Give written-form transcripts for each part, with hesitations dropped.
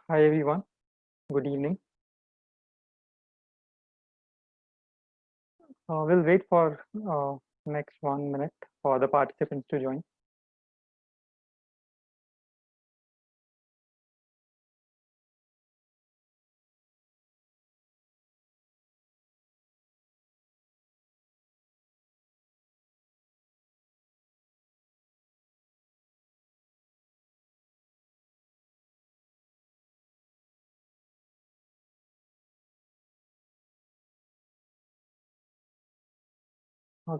Hi everyone, good evening. We'll wait for next 1 minute for the participants to join.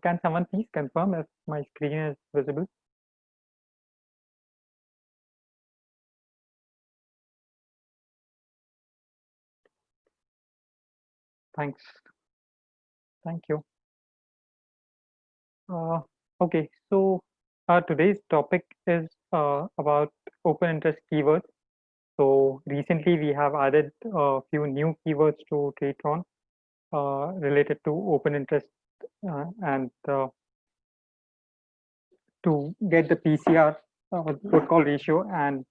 Can someone please confirm if my screen is visible? Thanks. Thank you. Uh, okay, so today's topic is about open interest keywords. So recently we have added a few new keywords to Tratron related to open interest and to get the PCR, put call ratio, and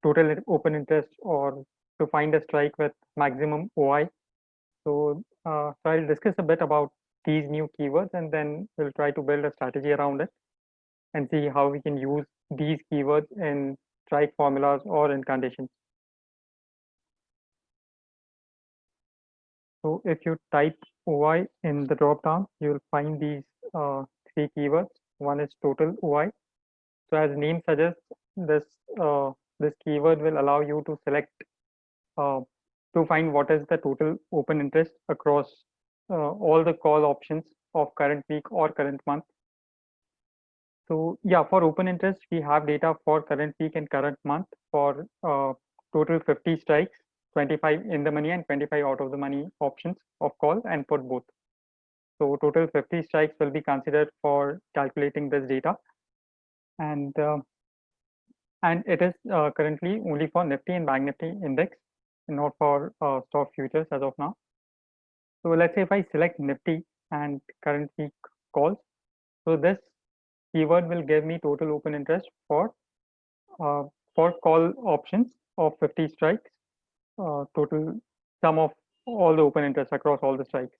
total open interest, or to find a strike with maximum OI. So I'll discuss a bit about these new keywords, and then we'll try to build a strategy around it and see how we can use these keywords in strike formulas or in conditions. So if you type OI in the drop down, you'll find these uh, three keywords. One is total OI. So as name suggests, this uh, this keyword will allow you to select uh, to find what is the total open interest across all the call options of current week or current month. So yeah, for open interest, we have data for current week and current month for total 50 strikes, 25 in the money and 25 out of the money options of call and put both. So total 50 strikes will be considered for calculating this data, and it is currently only for Nifty and Bank Nifty index, not for stock futures as of now. So let's say if I select Nifty and current week calls, so this keyword will give me total open interest uh, for call options of 50 strikes, total sum of all the open interest across all the strikes.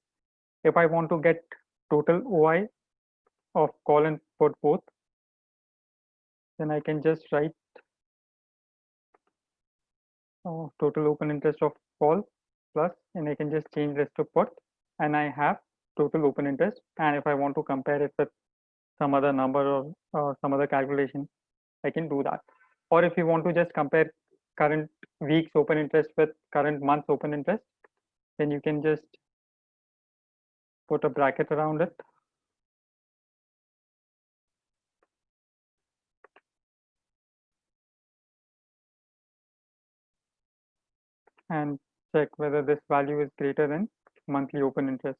If I want to get total OI of call and put both, then I can just write total open interest of call plus, and I can just change this to put, and I have total open interest. And if I want to compare it with some other number or some other calculation, I can do that. Or if you want to just compare current week's open interest with current month's open interest, then you can just put a bracket around it. And check whether this value is greater than monthly open interest.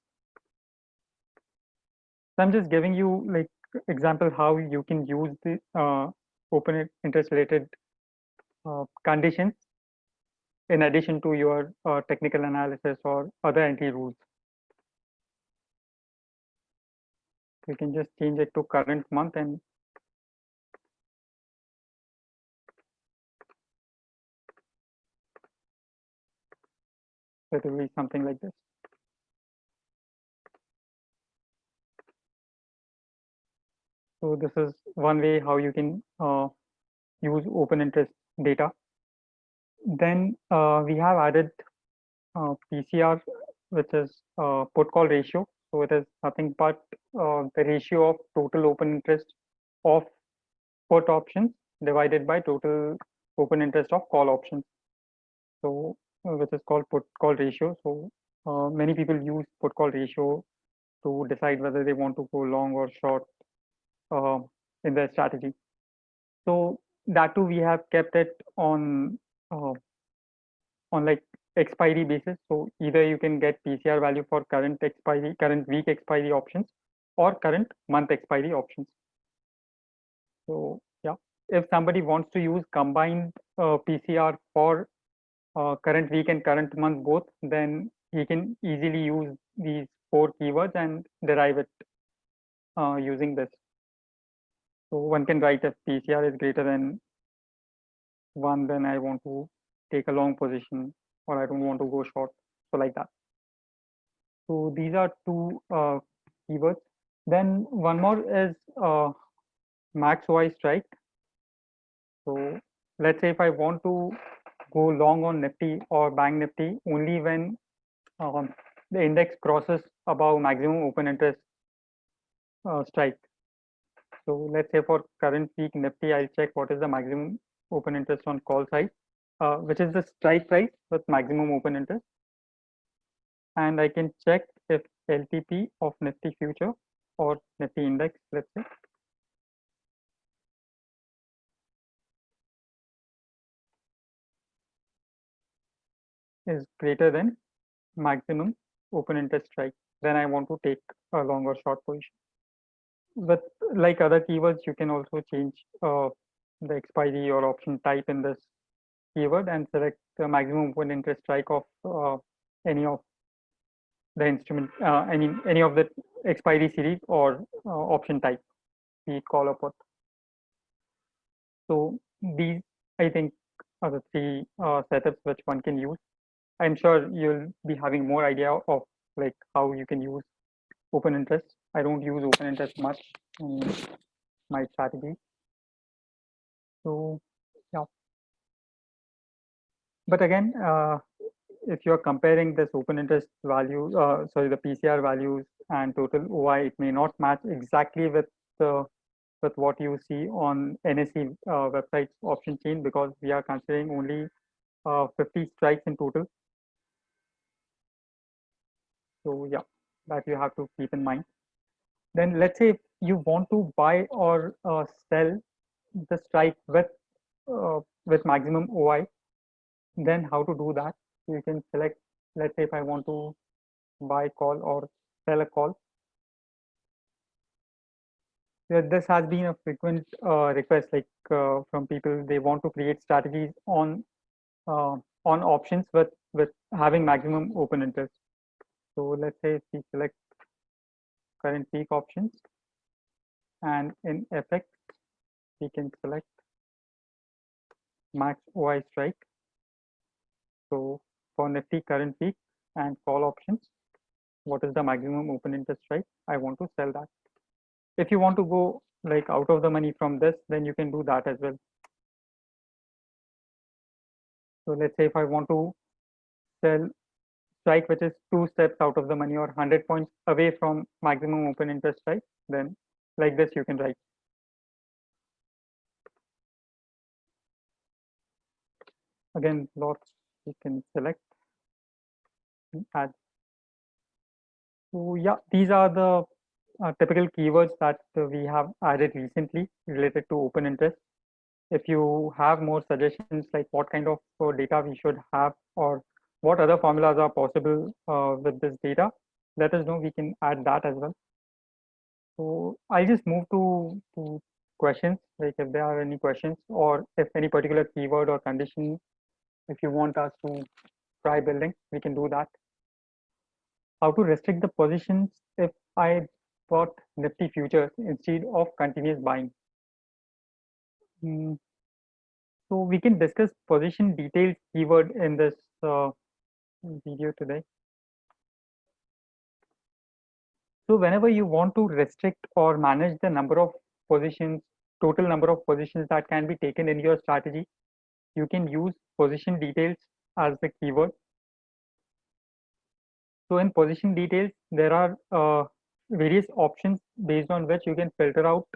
So I'm just giving you like example how you can use the open interest related conditions in addition to your technical analysis or other entry rules. You can just change it to current month, and it will be something like this. So this is one way how you can use open interest data. Then we have added PCR, which is put call ratio. So it is nothing but the ratio of total open interest of put options divided by total open interest of call options. So which is called put call ratio. So many people use put call ratio to decide whether they want to go long or short uh, in their strategy. So that too we have kept it uh, on like expiry basis. So either you can get PCR value for current expiry, current week expiry options, or current month expiry options. So yeah, if somebody wants to use combined PCR for current week and current month both, then he can easily use these four keywords and derive it using this. So one can write if PCR is greater than 1, then I want to take a long position, or I don't want to go short. So like that. So these are two keywords. Then one more is max OI strike. So let's say if I want to go long on Nifty or Bank Nifty only when the index crosses above maximum open interest strike. So let's say for current week Nifty, I'll check what is the maximum open interest on call side, which is the strike price with maximum open interest. And I can check if LTP of Nifty future or Nifty index, let's say, is greater than maximum open interest strike. Then I want to take a long or short position. But like other keywords, you can also change the expiry or option type in this keyword and select the maximum open interest strike of any of the instrument, any of the expiry series or option type, be it call or put. So these, I think, are the three setups which one can use. I'm sure you'll be having more idea of like how you can use open interest. I don't use open interest much in my strategy. So yeah, but again, if you're comparing this open interest value, sorry, the PCR values and total OI, it may not match exactly with what you see on NSE website's option chain, because we are considering only 50 strikes in total. So yeah, that you have to keep in mind. Then let's say if you want to buy or sell the strike with maximum OI, then how to do that? You can select, let's say if I want to buy call or sell a call. This has been a frequent request, like from people. They want to create strategies on options with having maximum open interest. So let's say if we select current week options, and in FX we can select max OI strike. So for Nifty current week and call options, what is the maximum open interest strike? I want to sell that. If you want to go like out of the money from this, then you can do that as well. So let's say if I want to sell strike which is 2 steps out of the money or 100 points away from maximum open interest strike, then like this you can write. Again, lots you can select and add. So yeah, these are the typical keywords that we have added recently related to open interest. If you have more suggestions like what kind of data we should have or what other formulas are possible with this data, let us know. We can add that as well. So I'll just move to questions, like if there are any questions or if any particular keyword or condition, if you want us to try building, we can do that. How to restrict the positions if I bought Nifty futures instead of continuous buying. So we can discuss position details keyword in this video today. So whenever you want to restrict or manage the number of positions, total number of positions that can be taken in your strategy, you can use position details as the keyword. So in position details, there are various options based on which you can filter out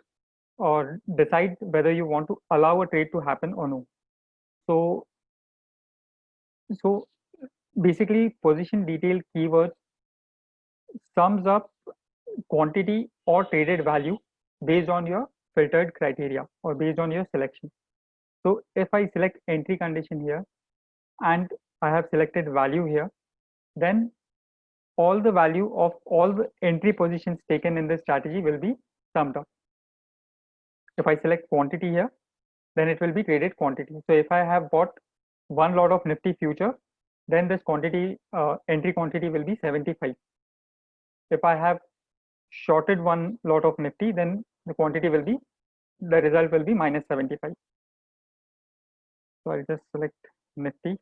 or decide whether you want to allow a trade to happen or no. So basically position detail keyword sums up quantity or traded value based on your filtered criteria or based on your selection. So if I select entry condition here and I have selected value here, then all the value of all the entry positions taken in this strategy will be summed up. If I select quantity here, then it will be traded quantity. So if I have bought one lot of Nifty future, then this quantity entry quantity will be 75. If I have shorted one lot of Nifty, then the quantity will be, the result will be minus 75. So I'll just select Nifty.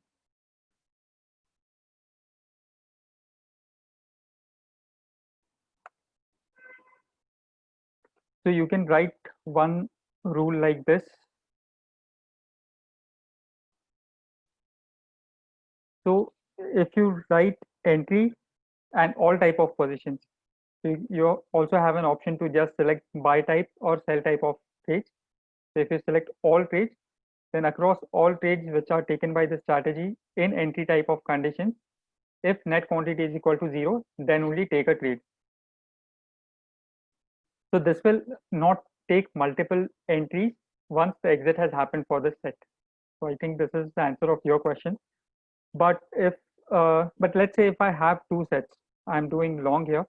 So you can write one rule like this. So if you write entry and all type of positions, you also have an option to just select buy type or sell type of trades. So if you select all trades, then across all trades which are taken by the strategy in entry type of conditions, if net quantity is equal to 0, then only take a trade. So this will not take multiple entries once the exit has happened for the set. So I think this is the answer of your question. But if but let's say if I have two sets, I'm doing long here.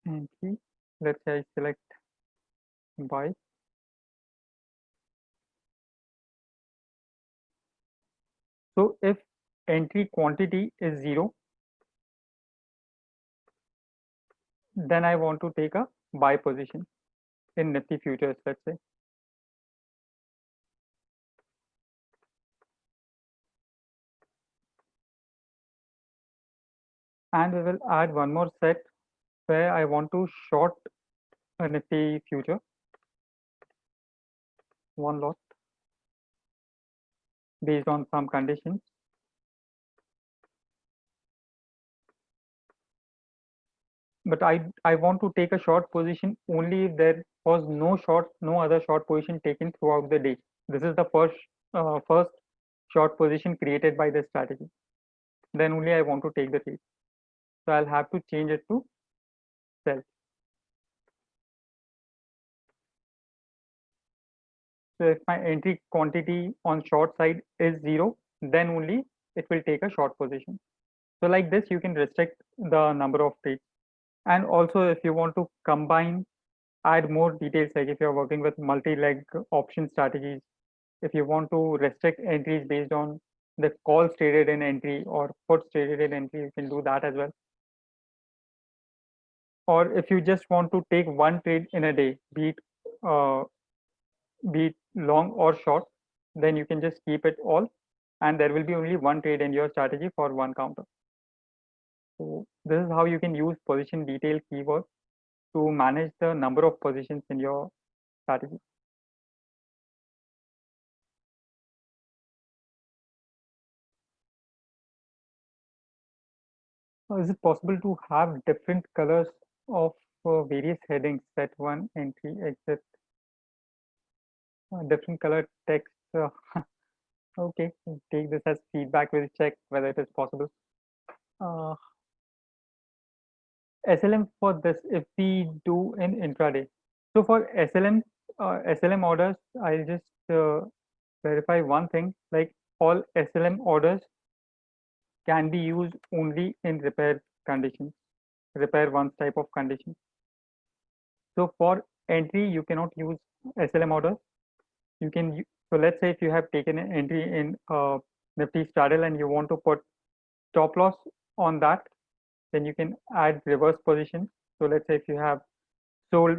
Entry. Let's say I select buy. So if entry quantity is 0, then I want to take a buy position in Nifty futures, let's say. And we will add one more set where I want to short a Nifty future, one lot based on some conditions. But I want to take a short position only if there was no other short position taken throughout the day. This is the first short position created by the strategy. Then only I want to take the trade. So I'll have to change it to sell. So if my entry quantity on short side is 0, then only it will take a short position. So like this, you can restrict the number of trades. And also if you want to combine, add more details, like if you're working with multi-leg option strategies, if you want to restrict entries based on the calls traded in entry or puts traded in entry, you can do that as well. Or if you just want to take one trade in a day, uh, be it long or short, then you can just keep it all, and there will be only one trade in your strategy for one counter. So this is how you can use position detail keyword to manage the number of positions in your strategy. Is it possible to have different colors of various headings, set one, entry, exit, different color text? Okay, we'll take this as feedback. We'll check whether it is possible. Uh, SLM for this, if we do in intraday. So for SLM orders, I'll just verify one thing, like all SLM orders can be used only in repair conditions, repair one type of condition. So for entry, you cannot use SLM orders. You can, so let's say if you have taken an entry in Nifty straddle and you want to put stop loss on that, then you can add reverse position. So let's say if you have sold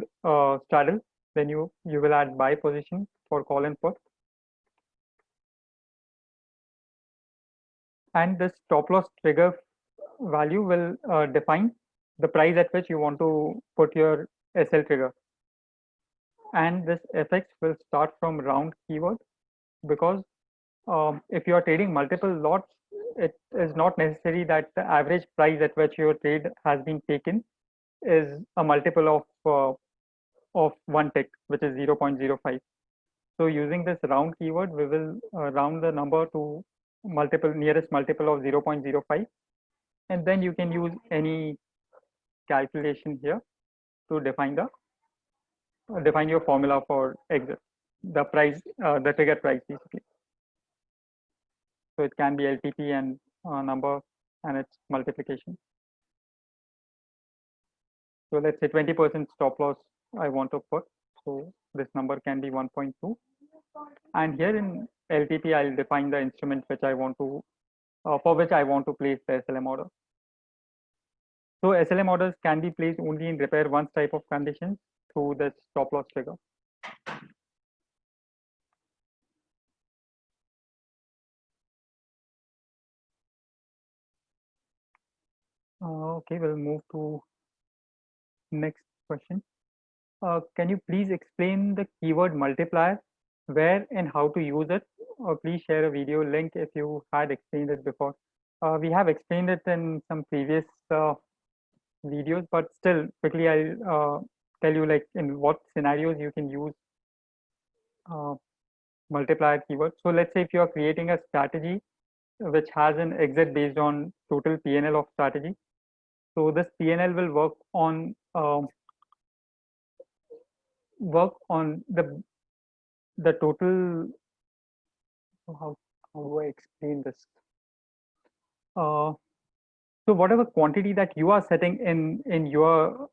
straddle, then you will add buy position for call and put. And the stop loss trigger value will define the price at which you want to put your SL trigger. And this FX will start from round keyword, because if you are trading multiple lots, it is not necessary that the average price at which your trade has been taken is a multiple of one tick, which is 0.05. So using this round keyword, we will round the number to nearest multiple of 0.05, and then you can use any calculation here to define your formula for exit, the price, the trigger price basically. So it can be LTP and number and its multiplication. So let's say 20% stop loss I want to put. So this number can be 1.2. And here in LTP, I'll define the instrument which I want to, for which I want to place the SLM order. So SLM orders can be placed only in repair once type of conditions through the stop loss trigger. Okay, we'll move to next question. Can you please explain the keyword multiplier, where and how to use it? Or please share a video link if you had explained it before. We have explained it in some previous videos, but still quickly I'll tell you like in what scenarios you can use uh, multiplier keyword. So let's say if you are creating a strategy which has an exit based on total PNL of strategy. So this PNL will work on the total. How do I explain this? So whatever quantity that you are setting in your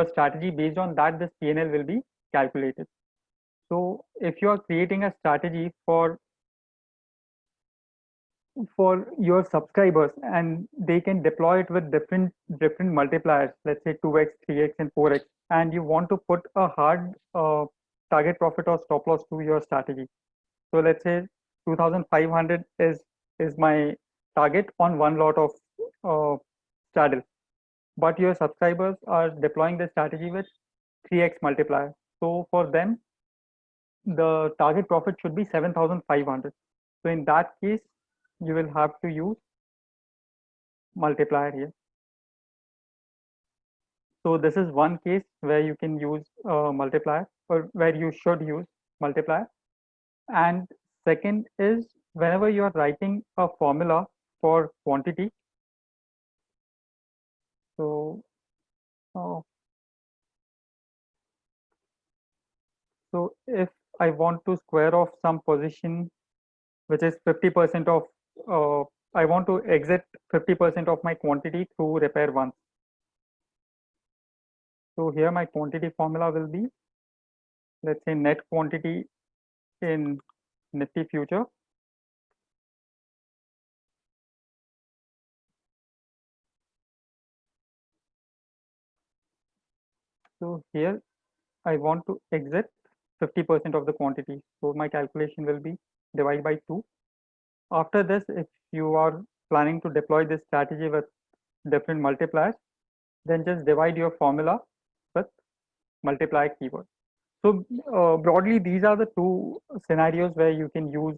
strategy, based on that, this PNL will be calculated. So if you are creating a strategy for your subscribers and they can deploy it with different multipliers, let's say 2x, 3x, and 4x, and you want to put a hard target profit or stop loss to your strategy. So let's say 2500 is my target on one lot of straddle, but your subscribers are deploying the strategy with 3x multiplier. So for them, the target profit should be 7500. So in that case, you will have to use multiplier here. So this is one case where you can use multiplier, or where you should use multiplier. And second is whenever you are writing a formula for quantity. So uh, so if I want to square off some position which is 50% of I want to exit 50% of my quantity through repair once. So here my quantity formula will be, let's say, net quantity in Nifty future. So here I want to exit 50% of the quantity. So my calculation will be divide by 2. After this, if you are planning to deploy this strategy with different multipliers, then just divide your formula with multiplier keyword. So broadly, these are the two scenarios where you can use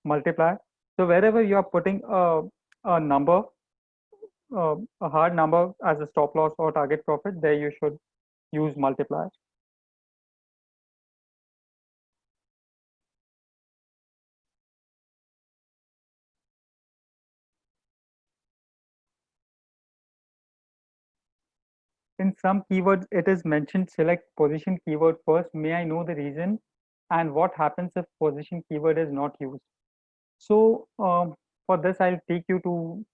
multiplier. So wherever you are putting a number, a hard number as a stop loss or target profit, there you should use multiplier. In some keywords, it is mentioned select position keyword first. May I know the reason and what happens if position keyword is not used? So for this, I'll take you to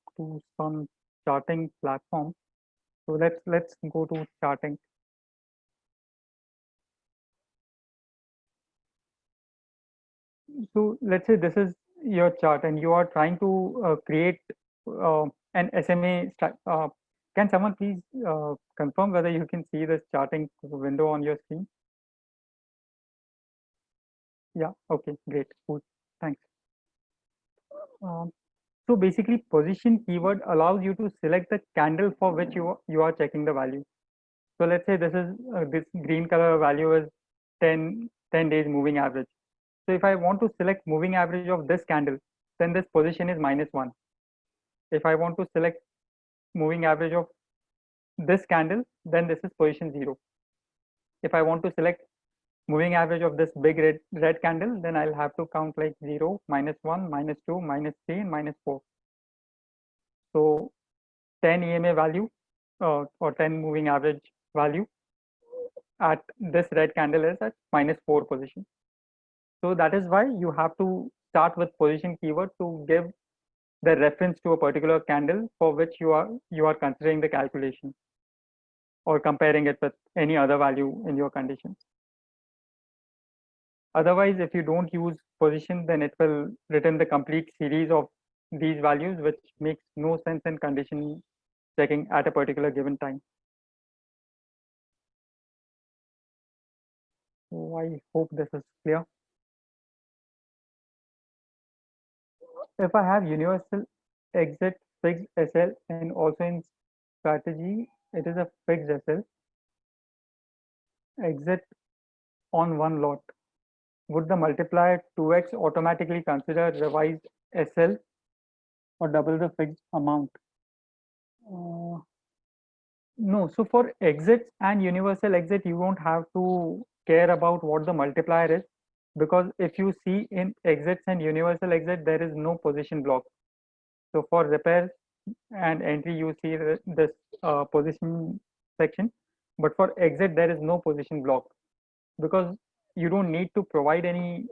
some charting platform. So let's go to charting. So let's say this is your chart and you are trying to create an SMA. Can someone please confirm whether you can see this charting window on your screen? Yeah, okay, great, cool, thanks. Um, so basically, position keyword allows you to select the candle for which you are checking the value. So let's say this green color value is 10 days moving average. So if I want to select moving average of this candle, then this position is -1. If I want to select moving average of this candle, then this is position 0. If I want to select moving average of this big red candle, then I'll have to count like 0, -1, -2, -3, and -4. So 10 EMA value or 10 moving average value at this red candle is at -4 position. So that is why you have to start with position keyword to give the reference to a particular candle for which you are considering the calculation or comparing it with any other value in your conditions. Otherwise, if you don't use position, then it will return the complete series of these values, which makes no sense in condition checking at a particular given time. So I hope this is clear. If I have universal exit fixed SL and also in strategy, it is a fixed SL exit on one lot. Would the multiplier 2x automatically consider revised SL or double the fixed amount? Uh, no, so for exits and universal exit, you won't have to care about what the multiplier is, because if you see in exits and universal exit, there is no position block. So for repair and entry, you see this position section, but for exit, there is no position block, because you don't need to provide any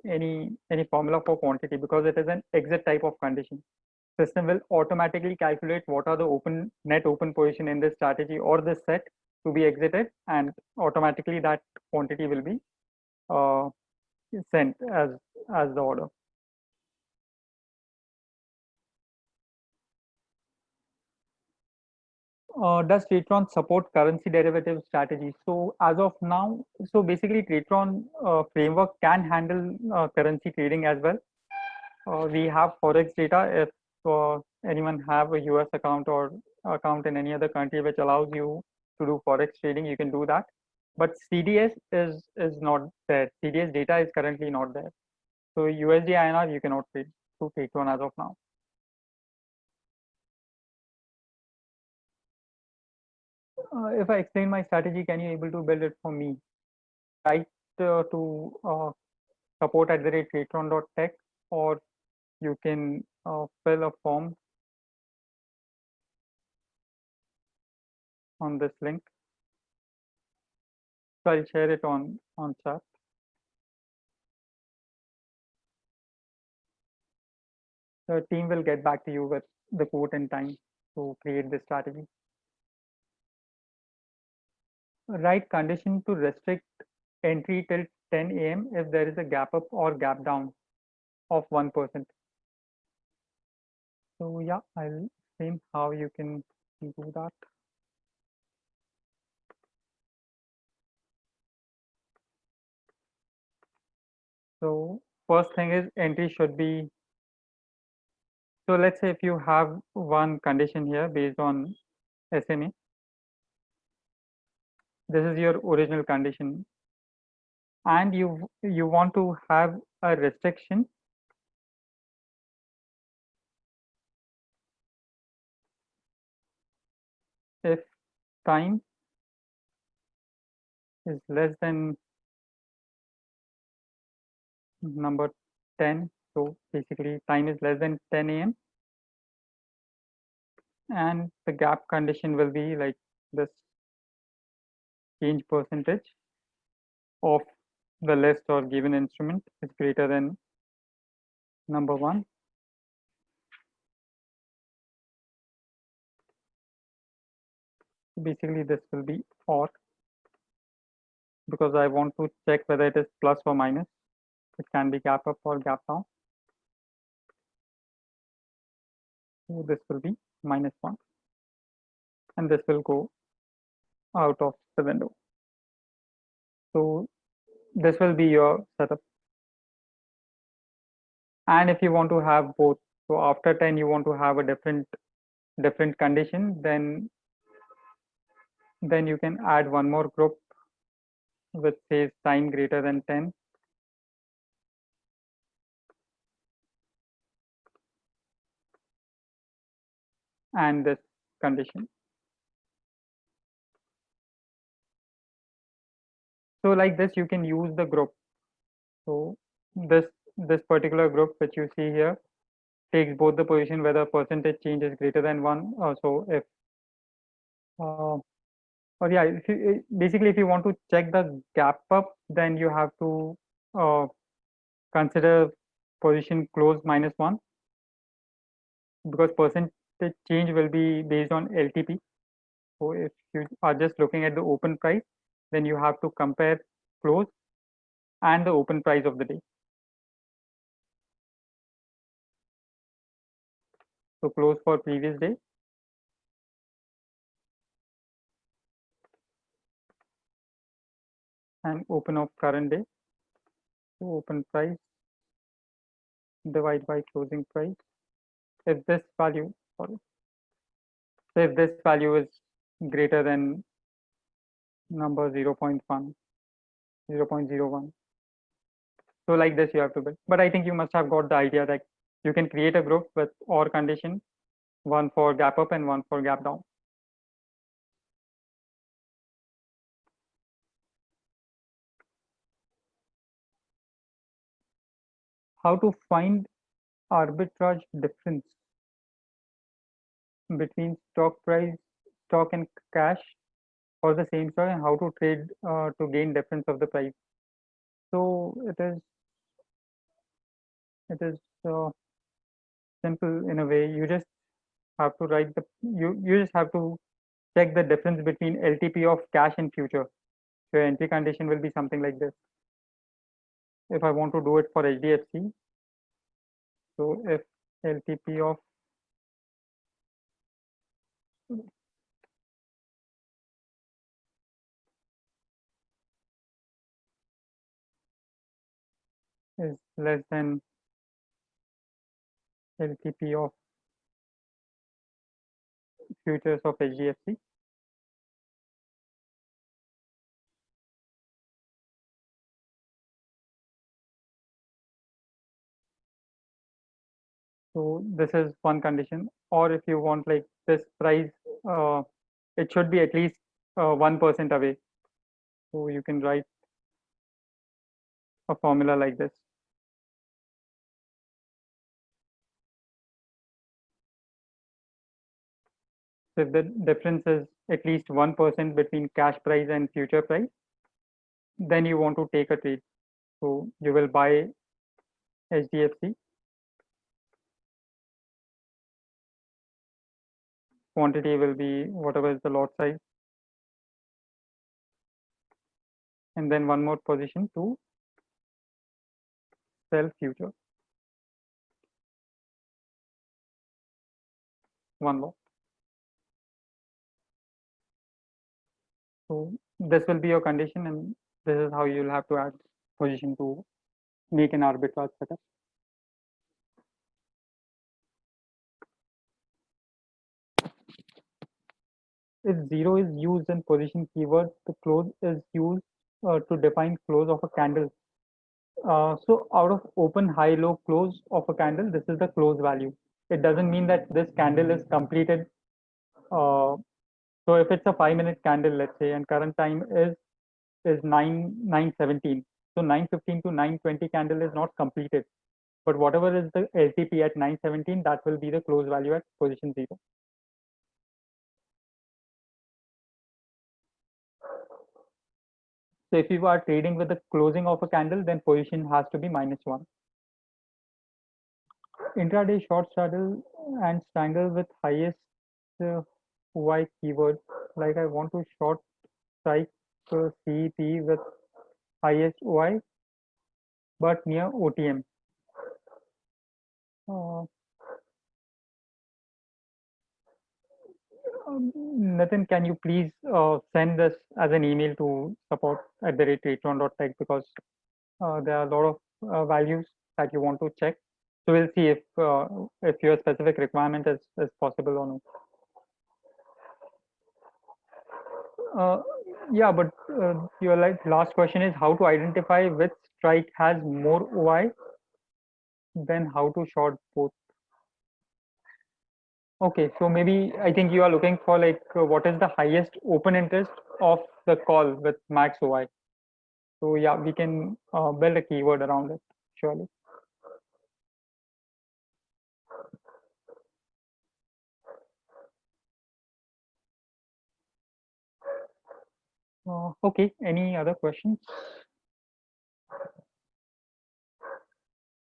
formula for quantity, because it is an exit type of condition. System will automatically calculate what are the net open position in this strategy or this set to be exited, and automatically that quantity will be uh, sent as the order. Does Tratron support currency derivative strategy? So as of now, so basically Tratron framework can handle currency trading as well. We have forex data. If anyone have a US account or account in any other country which allows you to do forex trading, you can do that. But CDS is not there. CDS data is currently not there. So USD INR you cannot trade through Tratron as of now. If I explain my strategy, can you able to build it for me? Write to support@tratron.tech, or you can fill a form on this link. So I'll share it on chat. The team will get back to you with the code in time to create this strategy. Write condition to restrict entry till 10 a.m. if there is a gap up or gap down of 1%. So yeah, I'll explain how you can do that. So first thing is entry should be, so let's say if you have one condition here based on SMA, this is your original condition, and you want to have a restriction if time is less than number 10. So basically time is less than 10 a.m. and the gap condition will be like this change percentage of the list or given instrument is greater than number 1. Basically this will be OR, because I want to check whether it is plus or minus. It can be gap up or gap down. So this will be -1, and this will go out of the window. So this will be your setup. And if you want to have both, so after 10 you want to have a different condition, then you can add one more group which says time greater than 10, and this condition. So like this you can use the group. So this particular group which you see here takes both the position whether percentage change is greater than 1. So if or yeah, if you, basically if you want to check the gap up, then you have to consider position close -1, because percentage change will be based on LTP. So if you are just looking at the open price, then you have to compare close and the open price of the day. So close for previous day and open of current day. So open price divide by closing price. If this value, sorry, so if this value is greater than number 0.1, 0.01. So like this you have to build. But I think you must have got the idea that you can create a group with OR condition, one for gap up and one for gap down. How to find arbitrage difference between stock and cash for the same stock, and how to trade to gain difference of the price. So it is simple in a way. You just have to write the you just have to check the difference between LTP of cash and future. So your entry condition will be something like this. If I want to do it for HDFC, so if LTP of is less than LTP of futures of HDFC, so this is one condition. Or if you want like this price, it should be at least 1% away. So you can write a formula like this. So if the difference is at least 1% between cash price and future price, then you want to take a trade. So you will buy HDFC. Quantity will be whatever is the lot size. And then one more position to sell future. One lot. So this will be your condition, and this is how you'll have to add position to make an arbitrage setup. If 0 is used in position keyword, the close is used to define close of a candle. So out of open, high, low, close of a candle, this is the close value. It doesn't mean that this candle is completed. So if it's a 5-minute candle, let's say, and current time is 9:17. So 9:15 to 9:20 candle is not completed. But whatever is the LTP at 9:17, that will be the close value at position 0. So if you are trading with the closing of a candle, then position has to be -1. Intraday short straddle and strangle with highest Y keyword. Like I want to short strike CEP with highest Y, but near OTM. Nitin, can you please send this as an email to support@ratron.tech, because there are a lot of values that you want to check. So we'll see if your specific requirement is possible or not. Yeah, but your last question is how to identify which strike has more OI, then how to short both. Okay, so maybe I think you are looking for like what is the highest open interest of the call with max OI. So yeah, we can build a keyword around it, surely. Okay, any other questions?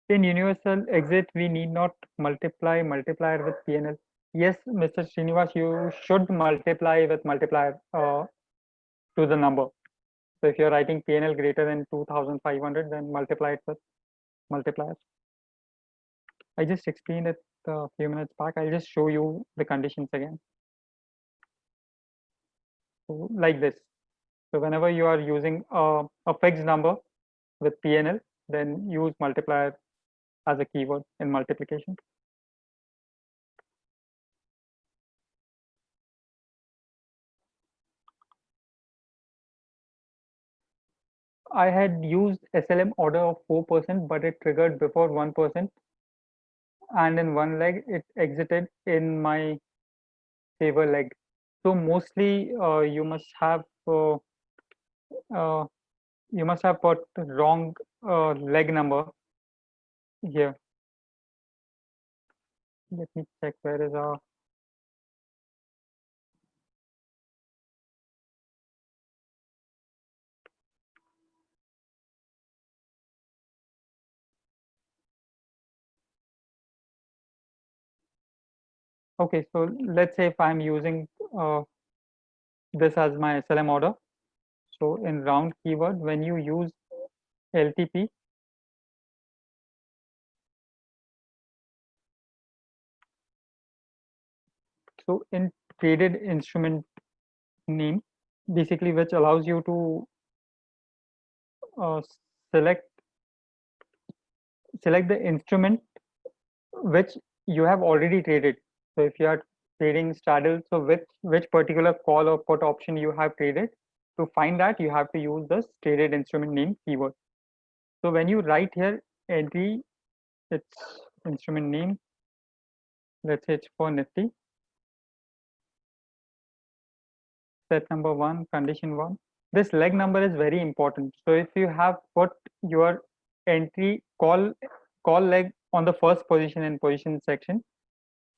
In universal exit, we need not multiply multiplier with PNL. Yes, Mr. Srinivas, you should multiply with multiplier to the number. So if you're writing PNL greater than 2500, then multiply it with multipliers. I just explained it a few minutes back. I'll just show you the conditions again. So like this. So whenever you are using a fixed number with PNL, then use multiplier as a keyword in multiplication. I had used SLM order of 4%, but it triggered before 1%, and in one leg it exited in my favor leg. So mostly uh, you must have put wrong leg number here. Let me check where is our. Okay, so let's say if I'm using this as my SLM order. So in round keyword, when you use LTP, so in traded instrument name, basically which allows you to uh, select select the instrument which you have already traded. So if you are trading straddle, so which particular call or put option you have traded, to find that you have to use this traded instrument name keyword. So when you write here entry, it's instrument name, let's say it's for Nifty, set number 1, condition 1. This leg number is very important. So if you have put your entry call leg on the first position in position section,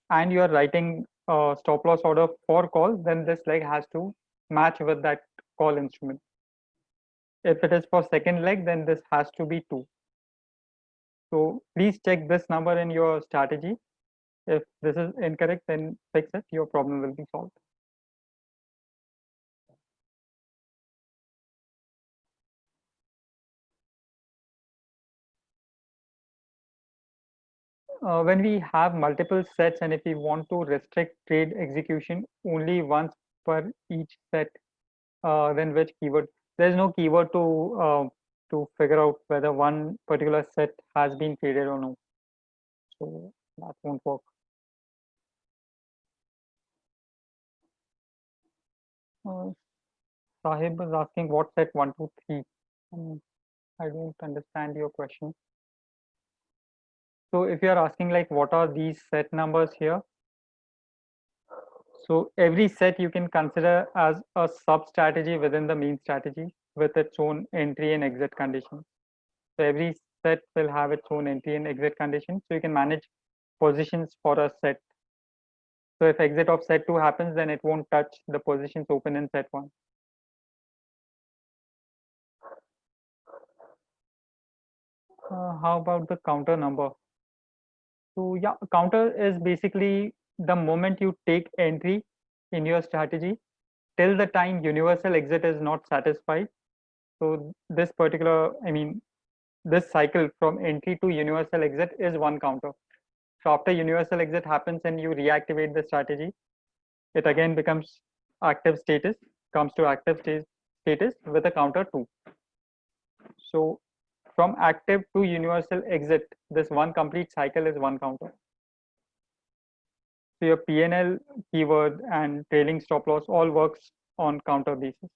and you are writing stop loss order for call, then this leg has to match with that call instrument. If it is for second leg, then this has to be 2. So please check this number in your strategy. If this is incorrect, then fix it. Your problem will be solved. When we have multiple sets and if we want to restrict trade execution only once per each set, then which keyword? There's no keyword to figure out whether one particular set has been traded or no. So that won't work. Uh, Sahib is asking what set 1, 2, 3. I don't understand your question. So if you are asking like what are these set numbers here, so every set you can consider as a sub strategy within the main strategy with its own entry and exit condition. So every set will have its own entry and exit condition. So you can manage positions for a set. So if exit of set 2 happens, then it won't touch the positions open in set 1. How about the counter number? So yeah, counter is basically the moment you take entry in your strategy till the time universal exit is not satisfied. So this particular, this cycle from entry to universal exit is one counter. So after universal exit happens and you reactivate the strategy, it again becomes active status, comes to active status with a counter 2. So from active to universal exit, this one complete cycle is one counter. So your PNL keyword and trailing stop loss all works on counter basis.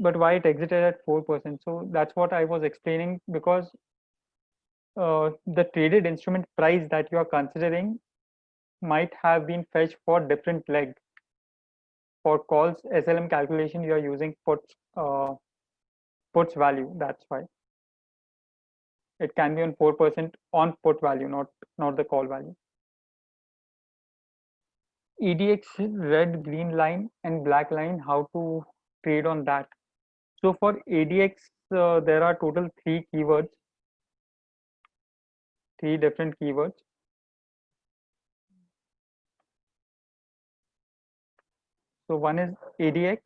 But why it exited at 4%? So that's what I was explaining, because the traded instrument price that you are considering might have been fetched for different leg. For calls SLM calculation, you are using puts value. That's why it can be on 4% on put value, not the call value. EDX red, green line and black line, how to trade on that? So for ADX, there are total three different keywords. So one is ADX,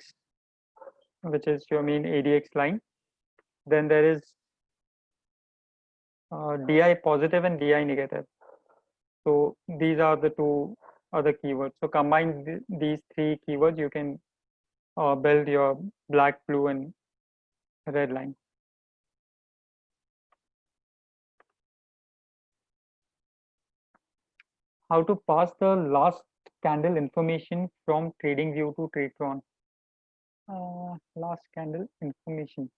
which is your main ADX line. Then there is DI positive and DI negative. So these are the two other keywords. So combine these three keywords, you can build your black, blue, and red line. How to pass the last candle information from TradingView to TradeTron. Last candle information.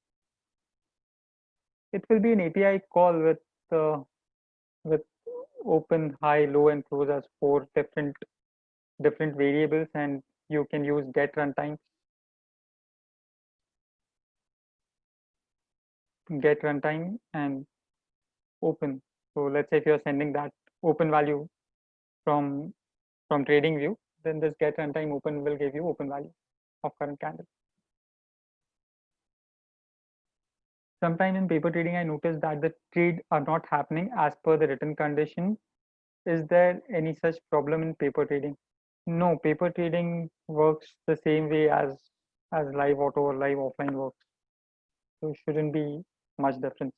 It will be an API call with open, high, low, and close as four different variables, and you can use get runtime and open. So let's say if you're sending that open value from TradingView, then this get runtime open will give you open value of current candle. Sometime in paper trading, I noticed that the trade are not happening as per the written condition. Is there any such problem in paper trading? No, paper trading works the same way as live auto or live offline works. So shouldn't be much difference.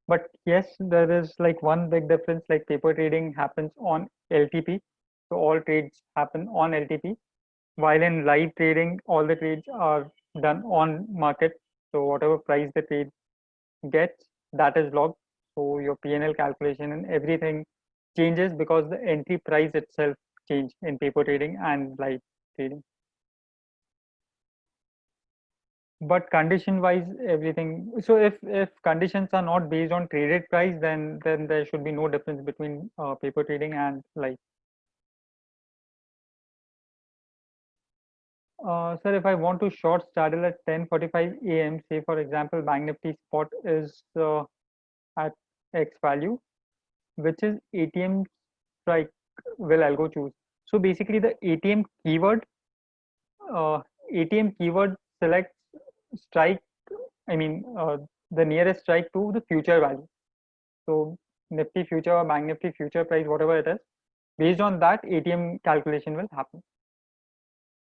But yes, there is like one big difference, like paper trading happens on LTP. So all trades happen on LTP. While in live trading, all the trades are done on market. So whatever price the trade gets, that is logged. So your PNL calculation and everything changes because the entry price itself change in paper trading and live trading. But condition wise, everything. So if conditions are not based on traded price, then there should be no difference between paper trading and live. Sir, if I want to short straddle at 10:45 a.m., say for example, Bank Nifty spot is at X value, which is ATM strike will algo choose. So basically, the uh, ATM keyword selects strike. I mean, the nearest strike to the future value. So Nifty future or Bank Nifty future price, whatever it is, based on that, ATM calculation will happen.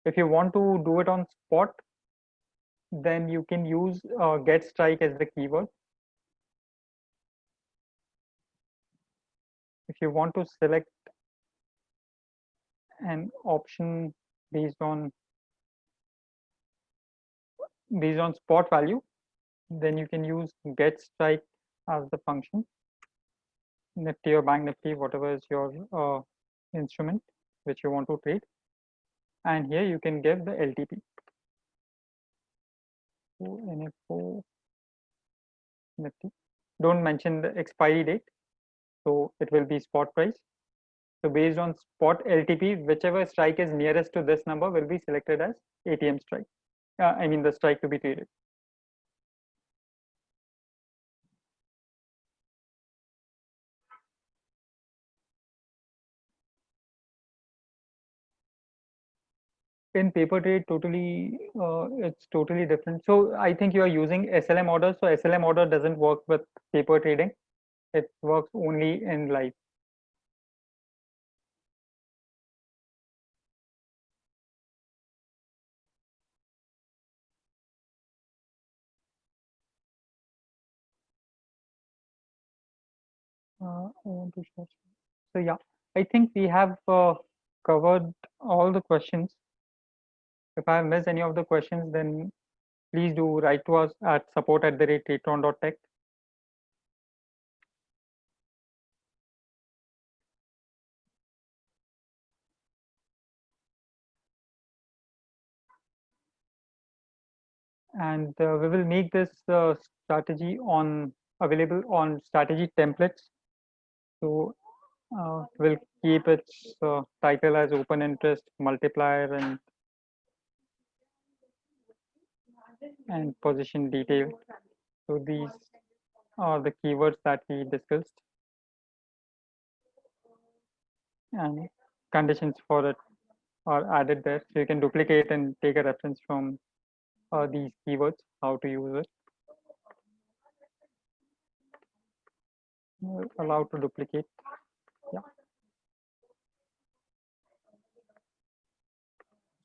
If you want to do it on spot, then you can use get strike as the keyword. If you want to select an option based on spot value, then you can use get strike as the function. Nifty or Bank Nifty, whatever is your instrument which you want to trade, and here you can give the LTP. So NFO Nifty. Don't mention the expiry date, so it will be spot price. So based on spot LTP, whichever strike is nearest to this number will be selected as ATM strike. I mean the strike to be traded. In paper trade, it's totally different. So I think you are using SLM order. So SLM order doesn't work with paper trading. It works only in live. I want to show. So yeah, I think we have covered all the questions. If I have missed any of the questions, then please do write to us at support@tradetron.tech. And we will make this strategy on available on strategy templates. So we'll keep its title as open interest multiplier and position detail. So these are the keywords that we discussed, and conditions for it are added there. So you can duplicate and take a reference from these keywords, how to use it. You're allowed to duplicate. Yeah.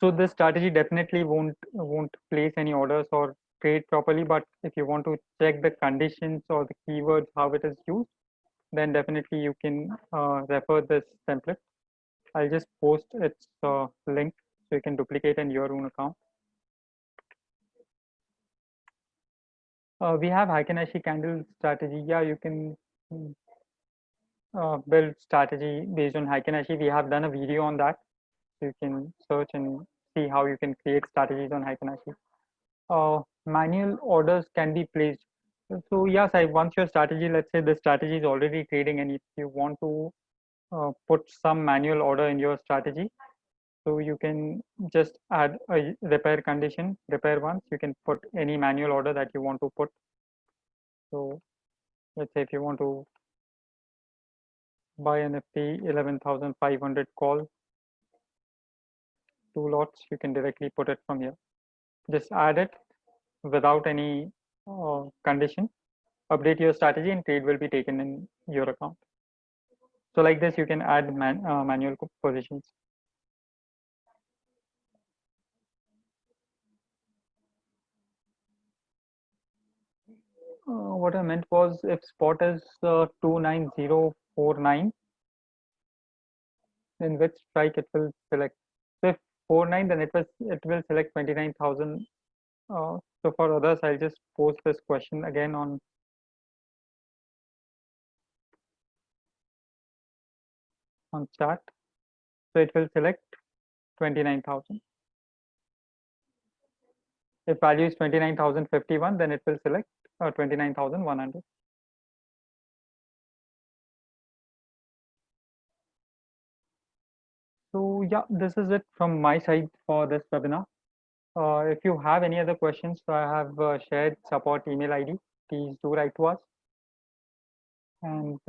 So this strategy definitely won't place any orders or trade properly. But if you want to check the conditions or the keywords how it is used, then definitely you can refer this template. I'll just post its link so you can duplicate in your own account. We have Heiken-Ashi candle strategy. Yeah, you can build strategy based on Heiken-Ashi. We have done a video on that. You can search and see how you can create strategies on Heiken-Ashi. Manual orders can be placed. So yes, once your strategy, let's say the strategy is already trading, and if you want to put some manual order in your strategy, so you can just add a repair condition, repair once. You can put any manual order that you want to put. So let's say if you want to buy Nifty 11,500 call, 2 lots, you can directly put it from here. Just add it without any condition. Update your strategy and trade will be taken in your account. So like this, you can add manual positions. What I meant was if spot is 29049, then which strike it will select. So if 49, then it will select 29,000. So for others, I'll just post this question again on chat. So it will select 29,000. If value is 29,051, then it will select 29,100. So yeah, this is it from my side for this webinar. If you have any other questions, I have shared support email ID. Please do write to us. And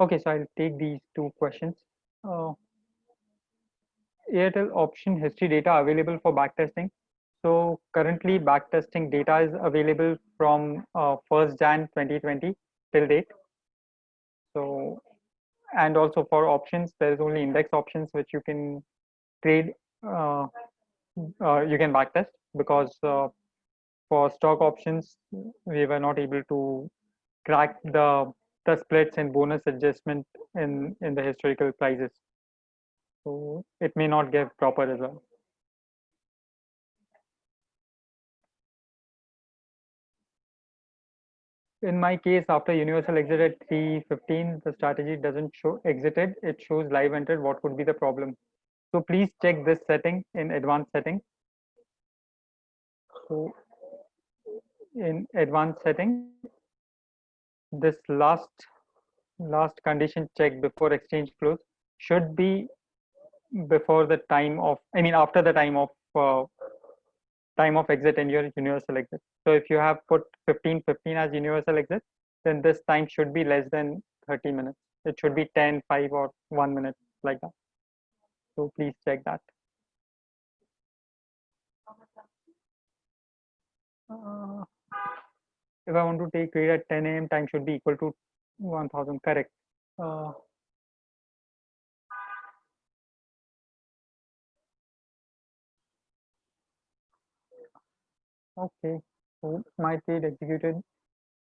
okay, so I'll take these 2 questions. Airtel option history data available for backtesting. So currently backtesting data is available from 1st Jan 2020 till date. So, and also for options, there is only index options which you can trade, you can backtest, because for stock options, we were not able to crack the splits and bonus adjustment in the historical prices. So it may not give proper result. In my case, after universal exit at 315, the strategy doesn't show exited, it shows live entered. What could be the problem? So please check this setting in advanced setting. So in advanced setting, this last condition check before exchange close should be before the time of, I mean after the time of exit in your universal exit. So if you have put 15:15 as universal exit, then this time should be less than 30 minutes. It should be 10, 5 or 1 minute, like that. So please check that. If I want to take trade at 10 a.m., time should be equal to 1000, correct. Okay, so my trade executed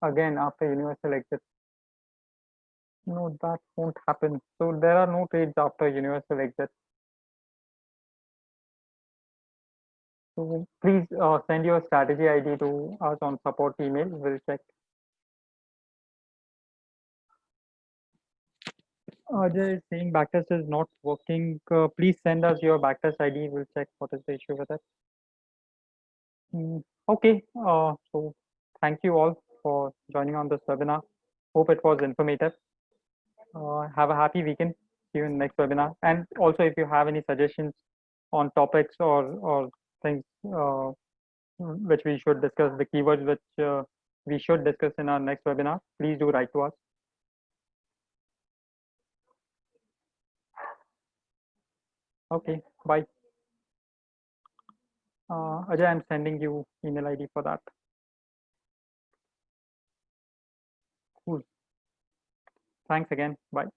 again after universal exit. No, that won't happen. So there are no trades after universal exit. So please send your strategy ID to us on support email. We'll check. Ajay is saying backtest is not working. Please send us your backtest ID. We'll check what is the issue with it. Okay. So thank you all for joining on this webinar. Hope it was informative. Have a happy weekend. See you in the next webinar. And also, if you have any suggestions on topics or things which we should discuss, the keywords which we should discuss in our next webinar, please do write to us. Okay, bye. Ajay, I'm sending you email ID for that. Cool. Thanks again. Bye.